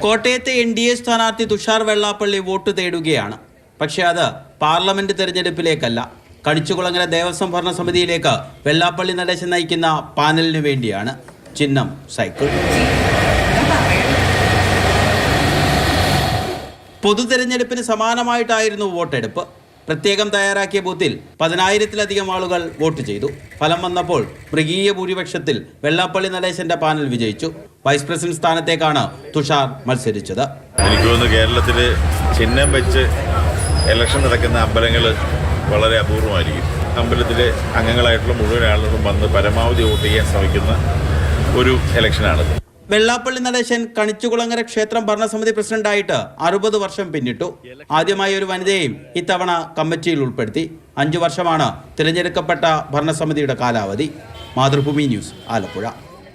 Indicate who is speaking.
Speaker 1: കോട്ടയത്തെ NDA സ്ഥാനാർത്ഥി Tushar Vellappally vote തേടുകയാണ്. പക്ഷേ അത് പാർലമെന്റ് തെരഞ്ഞെടുപ്പിലേക്കല്ല, കണിച്ചുകുളങ്ങര ദേവസ്വം ഭരണസമിതിയിലേക്ക് വെള്ളാപ്പള്ളി നടേശൻ നയിക്കുന്ന പാനലിന് വേണ്ടിയാണ്. ചിഹ്നം സൈക്കിൾ. പൊതു തെരഞ്ഞെടുപ്പിന് സമാനമായിട്ടായിരുന്നു വോട്ടെടുപ്പ്. പ്രത്യേകം തയ്യാറാക്കിയ ബൂത്തിൽ 10,000-ലധികം ആളുകൾ വോട്ട് ചെയ്തു. ഫലം വന്നപ്പോൾ മൃഗീയ ഭൂരിപക്ഷത്തിൽ വെള്ളാപ്പള്ളി നടേശന്റെ പാനൽ വിജയിച്ചു. വൈസ് പ്രസിഡന്റ് സ്ഥാനത്തേക്കാണ് തുഷാർ മത്സരിച്ചത്.
Speaker 2: എനിക്ക് തോന്നുന്നു കേരളത്തിൽ ചിഹ്നം വെച്ച് ഇലക്ഷൻ നടക്കുന്ന അമ്പലങ്ങൾ വളരെ അപൂർവമായിരിക്കും. അമ്പലത്തിലെ അംഗങ്ങളായിട്ടുള്ള മുഴുവൻ ആളുകളും വന്ന് പരമാവധി വോട്ട് ചെയ്യാൻ ശ്രമിക്കുന്ന ഒരു ഇലക്ഷനാണിത്.
Speaker 1: വെള്ളാപ്പള്ളി നടേശൻ കണിച്ചുകുളങ്ങര ക്ഷേത്രം ഭരണസമിതി പ്രസിഡന്റായിട്ട് 60 വർഷം പിന്നിട്ടു. ആദ്യമായി ഒരു വനിതയെയും ഇത്തവണ കമ്മിറ്റിയിൽ ഉൾപ്പെടുത്തി. 5 വർഷമാണ് തിരഞ്ഞെടുക്കപ്പെട്ട ഭരണസമിതിയുടെ കാലാവധി. മാതൃഭൂമി ന്യൂസ്, ആലപ്പുഴ.